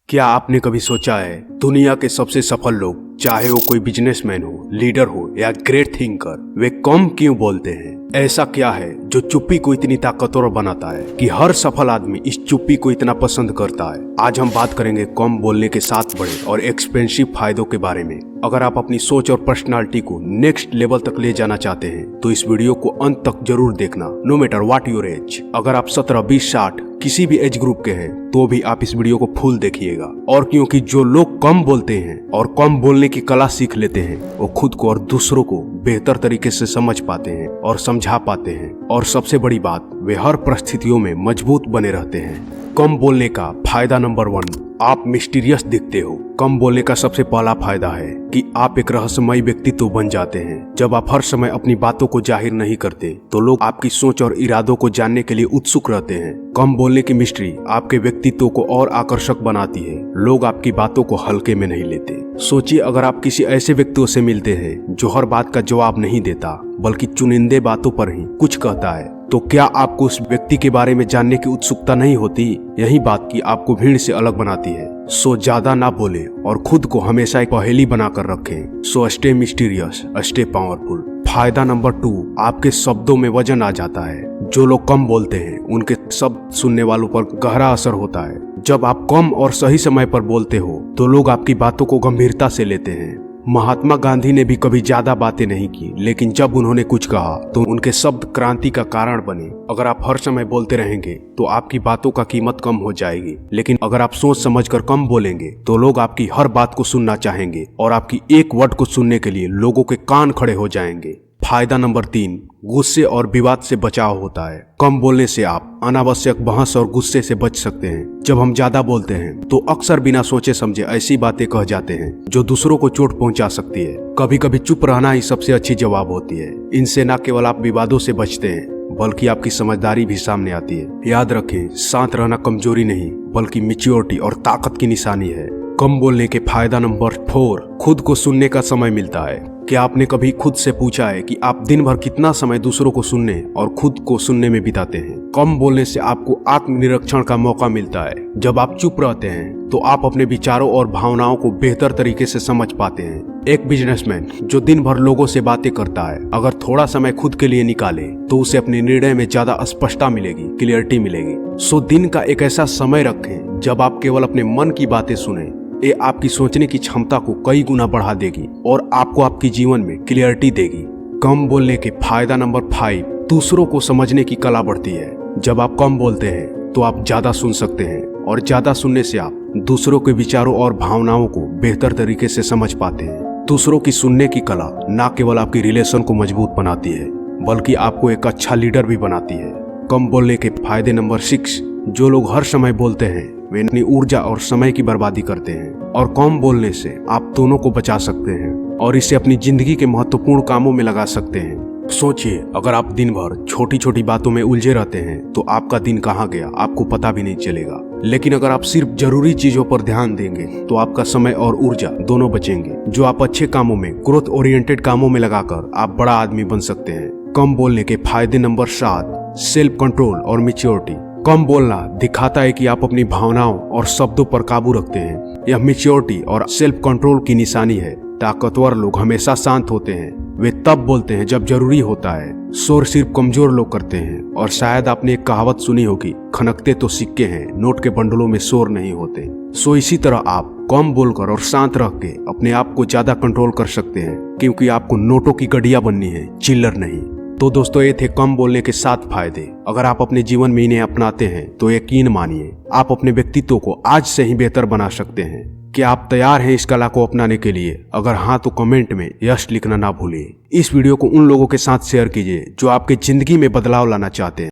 क्या आपने कभी सोचा है दुनिया के सबसे सफल लोग, चाहे वो कोई बिजनेसमैन हो, लीडर हो या ग्रेट थिंकर, वे कम क्यों बोलते हैं? ऐसा क्या है जो चुप्पी को इतनी ताकतवर बनाता है कि हर सफल आदमी इस चुप्पी को इतना पसंद करता है? आज हम बात करेंगे कम बोलने के 7 बड़े और एक्सपेंसिव फायदों के बारे में। अगर आप अपनी सोच और पर्सनालिटी को नेक्स्ट लेवल तक ले जाना चाहते हैं तो इस वीडियो को अंत तक जरूर देखना, no matter what your age. अगर आप 17, 20, 60 किसी भी एज ग्रुप के हैं तो भी आप इस वीडियो को फुल देखिएगा। और क्योंकि जो लोग कम बोलते हैं और कम बोलने की कला सीख लेते हैं, वो खुद को और दूसरों को बेहतर तरीके से समझ पाते हैं और समझा पाते हैं, और सबसे बड़ी बात, वे हर परिस्थितियों में मजबूत बने रहते हैं। कम बोलने का फायदा नंबर 1, आप मिस्टीरियस दिखते हो। कम बोलने का सबसे पहला फायदा है कि आप एक रहस्यमयी व्यक्तित्व बन जाते हैं। जब आप हर समय अपनी बातों को जाहिर नहीं करते तो लोग आपकी सोच और इरादों को जानने के लिए उत्सुक रहते हैं। कम बोलने की मिस्ट्री आपके व्यक्तित्व को और आकर्षक बनाती है। लोग आपकी बातों को हल्के में नहीं लेते। सोचिए, अगर आप किसी ऐसे व्यक्तियों से मिलते हैं जो हर बात का जवाब नहीं देता बल्कि चुनिंदे बातों पर ही कुछ कहता है, तो क्या आपको उस व्यक्ति के बारे में जानने की उत्सुकता नहीं होती? यही बात की आपको भीड़ से अलग बनाती है। सो ज्यादा ना बोले और खुद को हमेशा एक पहेली बनाकर रखें। So stay mysterious, stay powerful. फायदा नंबर 2, आपके शब्दों में वजन आ जाता है। जो लोग कम बोलते हैं उनके शब्द सुनने वालों पर गहरा असर होता है। जब आप कम और सही समय पर बोलते हो तो लोग आपकी बातों को गंभीरता से लेते हैं। महात्मा गांधी ने भी कभी ज्यादा बातें नहीं की, लेकिन जब उन्होंने कुछ कहा तो उनके शब्द क्रांति का कारण बने। अगर आप हर समय बोलते रहेंगे तो आपकी बातों का कीमत कम हो जाएगी, लेकिन अगर आप सोच समझकर कम बोलेंगे तो लोग आपकी हर बात को सुनना चाहेंगे और आपकी एक वर्ड को सुनने के लिए लोगों के कान खड़े हो जाएंगे। फायदा नंबर 3, गुस्से और विवाद से बचाव होता है। कम बोलने से आप अनावश्यक बहस और गुस्से से बच सकते हैं। जब हम ज्यादा बोलते हैं तो अक्सर बिना सोचे समझे ऐसी बातें कह जाते हैं जो दूसरों को चोट पहुंचा सकती है। कभी कभी चुप रहना ही सबसे अच्छी जवाब होती है। इनसे न केवल आप विवादों से बचते हैं बल्कि आपकी समझदारी भी सामने आती है। याद रखें, शांत रहना कमजोरी नहीं बल्कि मैच्योरिटी और ताकत की निशानी है। कम बोलने के फायदा नंबर 4, खुद को सुनने का समय मिलता है। क्या आपने कभी खुद से पूछा है कि आप दिन भर कितना समय दूसरों को सुनने और खुद को सुनने में बिताते हैं? कम बोलने से आपको आत्मनिरीक्षण का मौका मिलता है। जब आप चुप रहते हैं तो आप अपने विचारों और भावनाओं को बेहतर तरीके से समझ पाते हैं। एक बिजनेसमैन जो दिन भर लोगों से बातें करता है, अगर थोड़ा समय खुद के लिए निकाले तो उसे अपने निर्णय में ज्यादा स्पष्टता मिलेगी, क्लियरिटी मिलेगी। सो दिन का एक ऐसा समय रखें जब आप केवल अपने मन की बातें सुने। ये आपकी सोचने की क्षमता को कई गुना बढ़ा देगी और आपको आपके जीवन में क्लियरिटी देगी। कम बोलने के फायदा नंबर 5, दूसरों को समझने की कला बढ़ती है। जब आप कम बोलते हैं तो आप ज्यादा सुन सकते हैं और ज्यादा सुनने से आप दूसरों के विचारों और भावनाओं को बेहतर तरीके से समझ पाते हैं। दूसरों की सुनने की कला न केवल आपकी रिलेशन को मजबूत बनाती है बल्कि आपको एक अच्छा लीडर भी बनाती है। कम बोलने के फायदे नंबर 6, जो लोग हर समय बोलते हैं वे अपनी ऊर्जा और समय की बर्बादी करते हैं, और कम बोलने से आप दोनों को बचा सकते हैं और इसे अपनी जिंदगी के महत्वपूर्ण कामों में लगा सकते हैं। सोचिए, अगर आप दिन भर छोटी छोटी बातों में उलझे रहते हैं तो आपका दिन कहाँ गया आपको पता भी नहीं चलेगा। लेकिन अगर आप सिर्फ जरूरी चीजों पर ध्यान देंगे तो आपका समय और ऊर्जा दोनों बचेंगे, जो आप अच्छे कामों में, ग्रोथ ओरिएंटेड कामों में लगाकर आप बड़ा आदमी बन सकते हैं। कम बोलने के फायदे नंबर 7, सेल्फ कंट्रोल और मैच्योरिटी। कम बोलना दिखाता है कि आप अपनी भावनाओं और शब्दों पर काबू रखते हैं। यह मैच्योरिटी और सेल्फ कंट्रोल की निशानी है। ताकतवर लोग हमेशा शांत होते हैं। वे तब बोलते हैं जब जरूरी होता है। शोर सिर्फ कमजोर लोग करते हैं। और शायद आपने एक कहावत सुनी होगी, खनकते तो सिक्के हैं, नोट के बंडलों में शोर नहीं होते। सो इसी तरह आप कम बोलकर और शांत रह के अपने आप को ज्यादा कंट्रोल कर सकते हैं, क्योंकि आपको नोटों की गड़िया बननी है, चिल्लर नहीं। तो दोस्तों, ये थे कम बोलने के 7 फायदे। अगर आप अपने जीवन में इन्हें अपनाते हैं तो यकीन मानिए आप अपने व्यक्तित्व को आज से ही बेहतर बना सकते हैं। क्या आप तैयार हैं इस कला को अपनाने के लिए? अगर हाँ तो कमेंट में यस लिखना ना भूलिए। इस वीडियो को उन लोगों के साथ शेयर कीजिए जो आपके जिंदगी में बदलाव लाना चाहते हैं।